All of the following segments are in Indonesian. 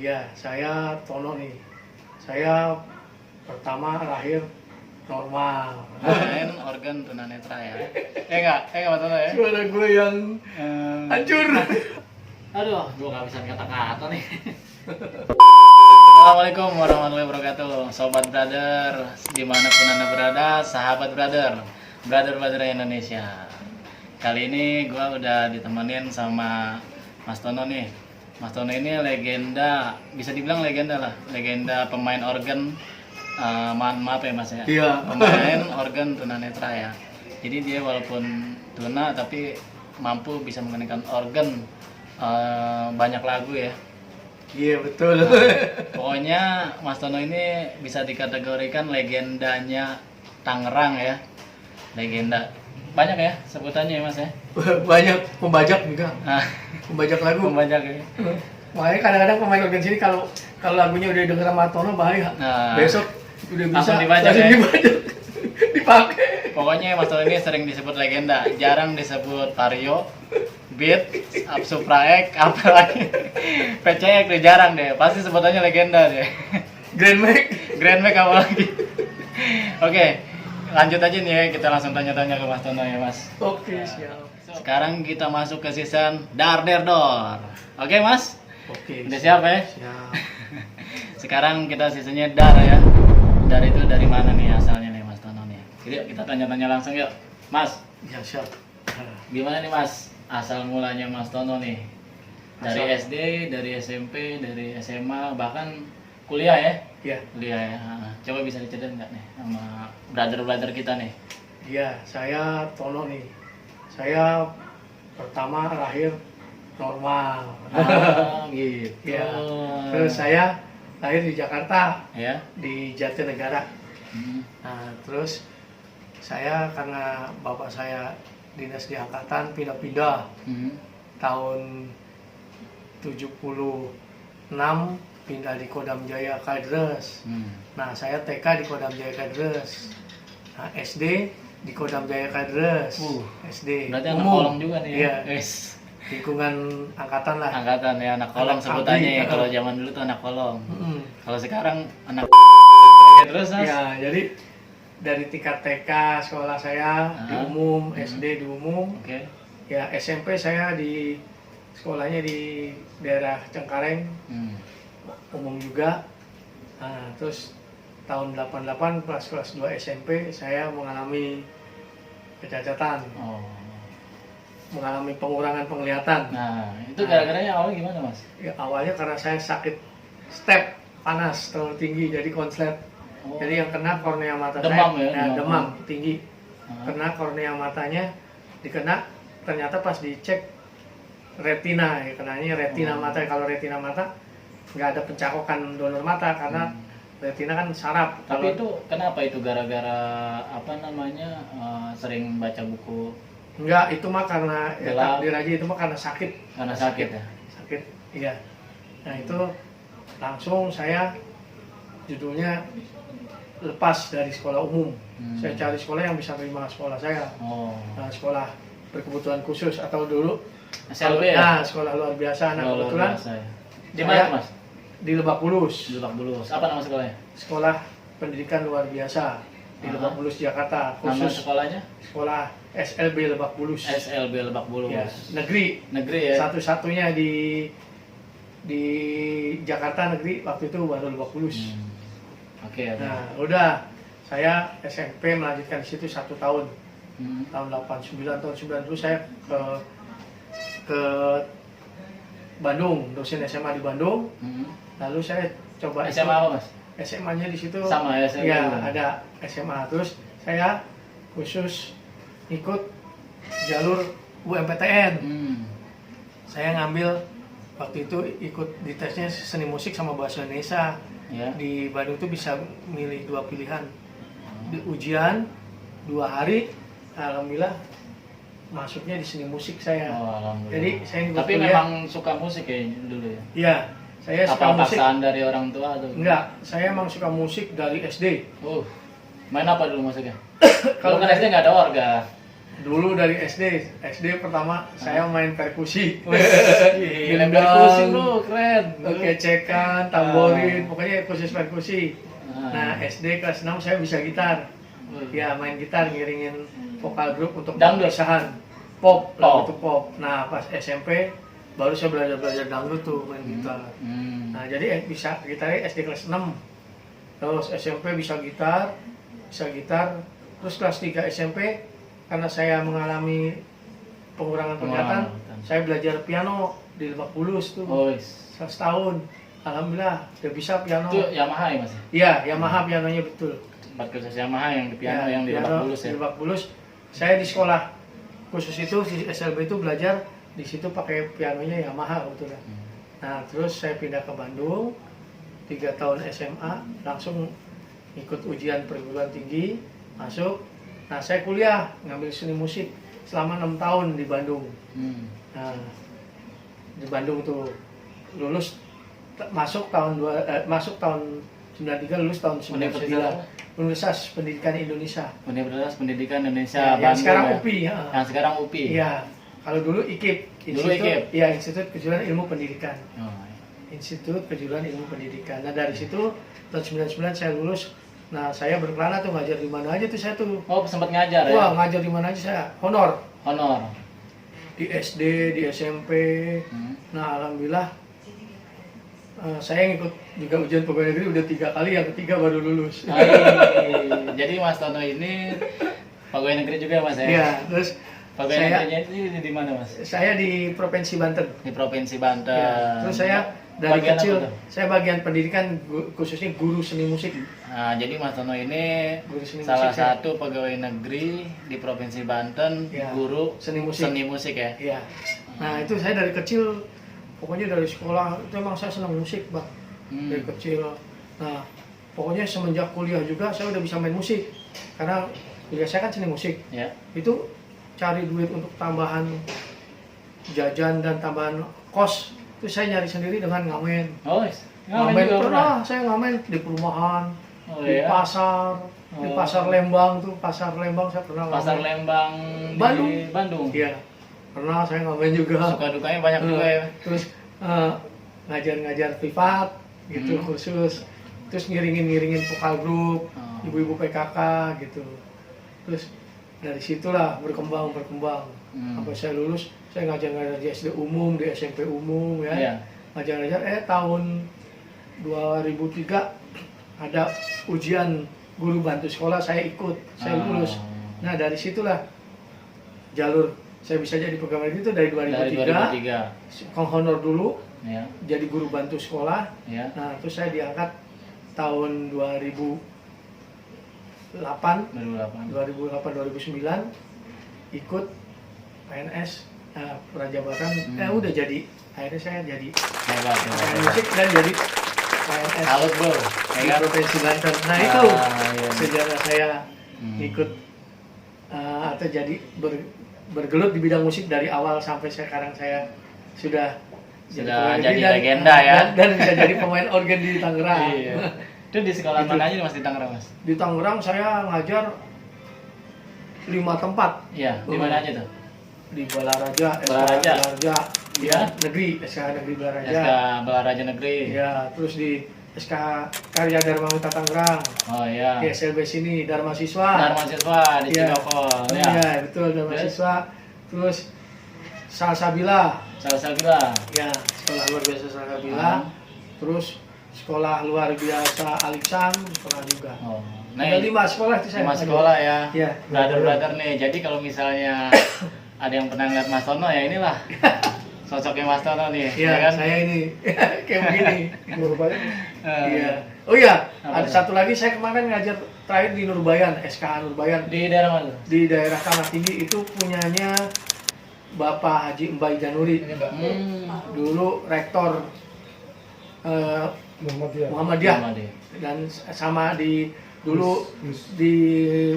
Iya, saya Tono nih. Saya pertama lahir normal. Main organ tunanetra ya. Enggak Mas Tono ya. Suara gue yang hancur. Aduh, gua nggak bisa kata-kata nih. Assalamualaikum warahmatullahi wabarakatuh, sobat brother, dimanapun anda berada, sahabat brother Indonesia. Kali ini gua udah ditemenin sama Mas Tono nih. Mas Tono ini legenda, bisa dibilang legenda lah, legenda pemain organ. Maaf ya Mas ya. Iya. Pemain organ tunanetra ya. Jadi dia walaupun tuna tapi mampu bisa menggunakan organ banyak lagu ya. Iya betul. Pokoknya Mas Tono ini bisa dikategorikan legendanya Tangerang ya. Legenda. Banyak ya sebutannya ya Mas ya. Banyak pembajak juga. Nah, Pembajak lagu. banyak ya. Makanya kadang-kadang pemain organ sini kalau lagunya udah denger sama Tono bahaya. Nah, Besok udah bisa langsung dibajak ya? dibajak. Dipakai. Pokoknya Mas Tono ini sering disebut legenda, jarang disebut Vario, Beat, Absupraek, apa lagi? PCX deh jarang deh, pasti sebutannya legenda deh. Grand Mac apa lagi? Oke, lanjut aja nih ya, kita langsung tanya-tanya ke Mas Tono ya Mas. Oke, siap. Sekarang kita masuk ke season Dar Der Dor. Oke Mas? Oke. Udah siap ya? Siap. Sekarang kita seasonnya Dar ya. Dar itu dari mana nih asalnya nih Mas Tono nih? Yuk kita tanya-tanya langsung yuk. Mas, Ya, siap. gimana nih Mas asal mulanya Mas Tono nih? Dari Asal- SD, dari SMP, dari SMA, bahkan kuliah ya? Iya. Kuliah ya. Coba bisa diceritain nggak nih sama brother-brother kita nih? Iya, saya Tono nih. Saya pertama lahir normal. Gitu. Iya. Terus saya lahir di Jakarta, Ya. di Jatinegara. Hmm. Nah, terus saya karena bapak saya dinas di angkatan pindah-pindah Hmm. tahun 76 pindah di Kodam Jaya Kalideres. Hmm. Nah, saya TK di Kodam Jaya Kalideres. Nah, SD di Kodam Jaya Kalideres. SD. Berarti anak umum. kolong juga nih Iya, ya? Yes. lingkungan angkatan lah. Angkatan ya, anak kolong Anak sebutannya abri, ya. Kalau zaman dulu tuh anak kolong. Mm-mm. Kalau sekarang anak terus Mas? Ya, jadi dari tingkat TK sekolah saya di Ah. umum, SD di umum, Oke. ya SMP saya di sekolahnya di daerah Cengkareng, Hmm. umum juga. Nah, terus tahun 88 kelas 2 SMP saya mengalami kecacatan, Oh. mengalami pengurangan penglihatan. Nah, itu gara-garanya awalnya gimana Mas? Ya, awalnya karena saya sakit step panas terlalu tinggi jadi konslet. Oh. Jadi yang kena kornea mata Demam saya, ya? demam tinggi. Ah. Kena kornea matanya, dikena ternyata pas dicek retina, ya kenanya retina Oh. mata. Kalau retina mata nggak ada pencakokan donor mata karena retina kan saraf. Tapi Kalau- itu kenapa itu gara-gara apa namanya sering baca buku Enggak, itu mah karena ya, Gelap. takdir aja, itu mah karena sakit. karena sakit ya? Sakit, iya. Nah itu langsung saya judulnya lepas dari sekolah umum. Hmm. Saya cari sekolah yang bisa terima sekolah saya. Oh. Nah, sekolah berkebutuhan khusus atau dulu SLB ya? Nah, sekolah luar biasa. Nah, Oh, luar kebetulan biasa ya. Di saya- mana Mas? di Lebak Bulus, Di Lebak Bulus. Apa nama sekolahnya? sekolah pendidikan luar biasa di Aha. Lebak Bulus Jakarta, Nama khusus sekolahnya? sekolah SLB Lebak Bulus. SLB Lebak Bulus. Ya, negeri Negeri ya? satu-satunya di Jakarta negeri waktu itu baru Lebak Bulus. Hmm. Oke, oke. Nah, udah saya SMP melanjutkan di situ 1 tahun. Hmm. Tahun 89 tahun 90 saya ke Bandung, dosen SMA di Bandung. Hmm. Lalu saya coba SMA apa Mas? SMA-nya di situ. Sama ya, SMA. Ya, ada SMA. Terus saya khusus ikut jalur UMPTN. Hmm. Saya ngambil waktu itu ikut di tesnya seni musik sama bahasa Indonesia. Ya. Di Bandung itu bisa milih 2 pilihan. Di ujian 2 hari, alhamdulillah masuknya di seni musik saya. Oh, alhamdulillah. Jadi saya juga Tapi kuliah. memang suka musik ya dulu ya? Iya, saya suka Apa musik. paksaan dari orang tua atau? Enggak, saya emang suka musik dari SD. Main apa dulu musiknya? Kalau Kalau kan SD nggak ada organ. Dulu dari SD pertama saya main perkusi. Gila, perkusi bro, keren. Oke, cekan, tamborin, pokoknya khusus perkusi. Nah, SD kelas 6 saya bisa gitar. Ya, main gitar ngiringin vokal grup untuk Dangdut? perpisahan. Pop, Pop. lagu itu pop. Nah, pas SMP baru saya belajar dangdut tuh main gitar. Nah, jadi bisa gitarnya SD kelas 6. Terus SMP bisa gitar. Terus kelas 3 SMP karena saya mengalami pengurangan penglihatan, saya belajar piano di Lebak Bulus tuh. Setahun. Alhamdulillah udah bisa piano. Itu Yamaha ya mas? Iya, Yamaha pianonya betul. Tempat khusus Yamaha yang di piano yang di piano Lebak Bulus ya? Di Lebak Bulus. Saya di sekolah khusus itu, di SLB itu belajar di situ pakai pianonya Yamaha kebetulan. Nah, terus saya pindah ke Bandung, 3 tahun SMA, langsung ikut ujian perguruan tinggi, masuk. Nah, saya kuliah, ngambil seni musik selama 6 tahun di Bandung. Nah, di Bandung tuh lulus, masuk tahun 93, lulus tahun 99. Universitas Pendidikan Indonesia. Universitas Pendidikan Indonesia Ya, yang Bandung sekarang ya? UPI. Ya. Yang sekarang UPI? Iya. Kalau dulu IKIP. Iya, Institut Kejuruan Ilmu Pendidikan. Institut Kejuruan Ilmu Pendidikan. Nah, dari situ tahun 99 saya lulus. Nah, saya berkelana tuh ngajar di mana aja tuh saya tuh. Oh, sempat ngajar ya? Wah, ngajar di mana aja saya. Honor. Di SD, di SMP. Nah, alhamdulillah saya ngikut juga ujian pegawai negeri udah 3 kali, yang ketiga baru lulus. Jadi Mas Tono ini pegawai negeri juga Mas ya? Iya, terus pegawai negerinya itu di mana Mas? Saya di Provinsi Banten. Di Provinsi Banten. Ya, terus saya dari bagian kecil, saya bagian pendidikan khususnya guru seni musik. Nah, jadi Mas Tono ini salah satu pegawai negeri di Provinsi Banten, ya, guru seni musik ya. Iya. Nah, itu saya dari kecil, pokoknya dari sekolah itu emang saya senang musik, Bang. Dari kecil. Nah, pokoknya semenjak kuliah juga saya udah bisa main musik. Karena kuliah saya kan seni musik. Ya. Itu cari duit untuk tambahan jajan dan tambahan kos. Itu saya nyari sendiri dengan ngamen. Ngamen pernah, saya ngamen di perumahan, di pasar, di pasar Lembang tuh, pasar Lembang saya pernah ngamen. Pasar Lembang Bandung. di Bandung. Iya. Pernah saya ngamen juga. Suka dukanya banyak juga ya. Terus ngajar-ngajar privat gitu khusus. Terus ngiringin vokal grup, ibu-ibu PKK gitu. Terus dari situlah berkembang. Sampai saya lulus, saya ngajar-ngajar di SD umum, di SMP umum ya. Iya. Ngajar-ngajar tahun 2003 ada ujian guru bantu sekolah, saya ikut, saya lulus. Nah, dari situlah jalur saya bisa jadi pegawai itu dari 2003. Honor dulu. Ya. Jadi guru bantu sekolah. Ya. Nah, terus saya diangkat tahun 2008 ikut PNS prajabatan. Udah jadi, akhirnya saya jadi musik dan jadi PNS. Salut bro, di Provinsi Banten. Nah itu sejarah saya ikut atau jadi bergelut di bidang musik dari awal sampai sekarang. Saya sudah jadi legenda ya, dan bisa jadi pemain organ di Tangerang. Iya. Itu di sekolah mana aja Mas di Tangerang Mas? Di Tangerang saya ngajar 5 tempat. Iya, di mana aja tuh? Di Balaraja, ya, negeri, SK Negeri Balaraja. SK Balaraja Negeri. Ya, terus di SK Karya Dharma Wita Tangerang. Oh iya. Di SLB sini Dharma Siswa. Dharma Siswa di Cikokol. Ya. Iya, betul Dharma Siswa. Terus Salsabila. Ya, sekolah luar biasa Salsabila. Terus sekolah luar biasa Aliksan pernah juga. Nah, ada 5 sekolah itu saya. 5 sekolah ya. Ya. Brother nih. Jadi kalau misalnya ada yang pernah lihat Mas Tono ya inilah sosoknya Mas Tono nih. Iya, kan? Saya ini kayak begini. Iya. Oh iya, ada satu lagi saya kemarin ngajar terakhir di Nurbayan, SK Nurbayan. Di daerah mana? Di daerah Tanah Tinggi, itu punyanya Bapak Haji Mbai Januri. Dulu rektor Muhammadiyah. Dan sama dulu di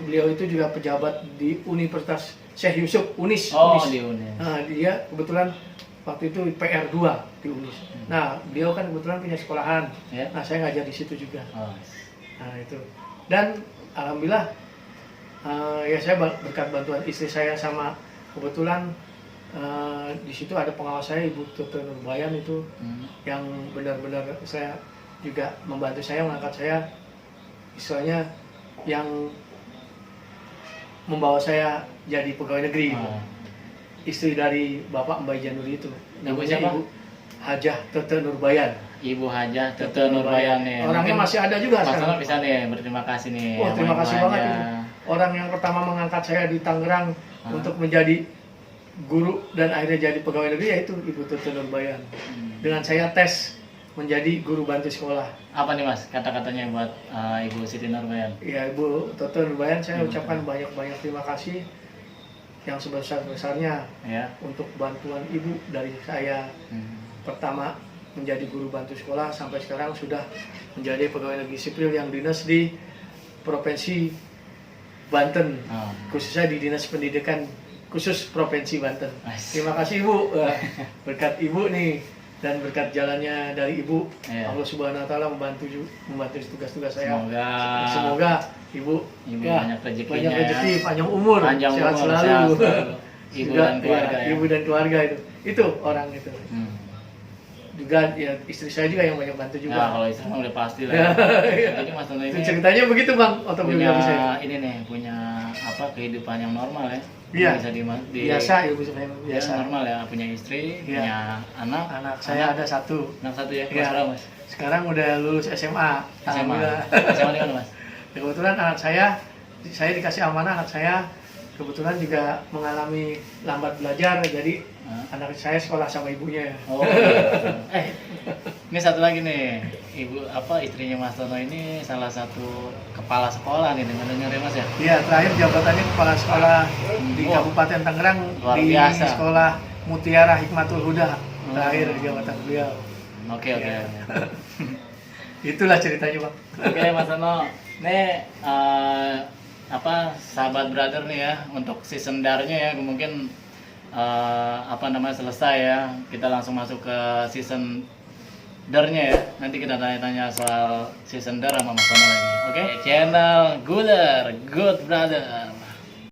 beliau itu juga pejabat di Universitas Syekh Yusuf, Unis. Di Unis. Nah, dia kebetulan waktu itu PR2 di Unis. Nah, beliau kan kebetulan punya sekolahan. Nah, saya ngajar di situ juga. Nah, itu. Dan alhamdulillah Ya saya berkat bantuan istri saya sama kebetulan di situ ada pengawas saya Ibu Tutu Nurbayan itu yang benar-benar saya juga membantu saya mengangkat saya, istilahnya yang membawa saya jadi pegawai negeri. Istri dari Bapak Mbak Januri itu. Ibu siapa? Ibu Hajah Tutu Nurbayan. Ibu Hajah Tutu Nurbayan nih. Orangnya masih ada juga Mas sekarang. Tono bisa nih berterima kasih nih. Oh, terima sama kasih Ibu banget Hajah. ini. Orang yang pertama mengangkat saya di Tangerang untuk menjadi guru dan akhirnya jadi pegawai negeri yaitu Ibu Tutu Nurbayan. Dengan saya tes menjadi guru bantu sekolah. Apa nih Mas kata-katanya buat Ibu Siti Nurbayan? Ya Ibu Tutu Nurbayan saya ucapkan banyak-banyak terima kasih yang sebesar-besarnya Ya. untuk bantuan Ibu dari saya pertama menjadi guru bantu sekolah sampai sekarang sudah menjadi pegawai negeri sipil yang dinas di Provinsi Banten, khususnya di Dinas Pendidikan Khusus Provinsi Banten. Terima kasih Ibu, berkat Ibu nih dan berkat jalannya dari Ibu, Allah Subhanahu Wa Taala membantu tugas-tugas saya. Semoga Ibu banyak rezekinya, banyak rezeki, panjang umur, sehat selalu. sehat selalu. Ibu dan keluarga. Ya, Ibu dan keluarga itu orang itu. Juga ya istri saya juga yang banyak bantu juga. Nah, kalau istri mah udah pasti lah. Jadi Mas Tono ini Ceritanya begitu Bang, punya otobiografi saya. ini nih, punya apa kehidupan yang normal ya. Iya. Bisa Biasa ya Bu saya biasa biasa. normal ya, punya istri, Iya. punya anak. Anak saya ada satu. Anak satu ya, Iya. Mas berapa, Mas? Sekarang udah lulus SMA. SMA. Alhamdulillah. SMA di mana, Mas? Kebetulan anak saya dikasih amanah, anak saya kebetulan juga mengalami lambat belajar, jadi anak saya sekolah sama ibunya. Oh. Ini satu lagi nih, istrinya Mas Tono ini salah satu kepala sekolah nih, dengar-dengar ya Mas ya? Iya, terakhir jabatannya kepala sekolah di Wah. Kabupaten Tangerang Luar di biasa. sekolah Mutiara Hikmatul Huda. Terakhir jabatan beliau. Oke. Iya. Itulah ceritanya Bang. Oke Mas Tono, nih sahabat brother nih ya, untuk season darnya ya mungkin selesai ya. Kita langsung masuk ke season darnya ya. Nanti kita tanya-tanya soal season dar sama Mas Tono lagi. Oke, channel Guler Good Brother.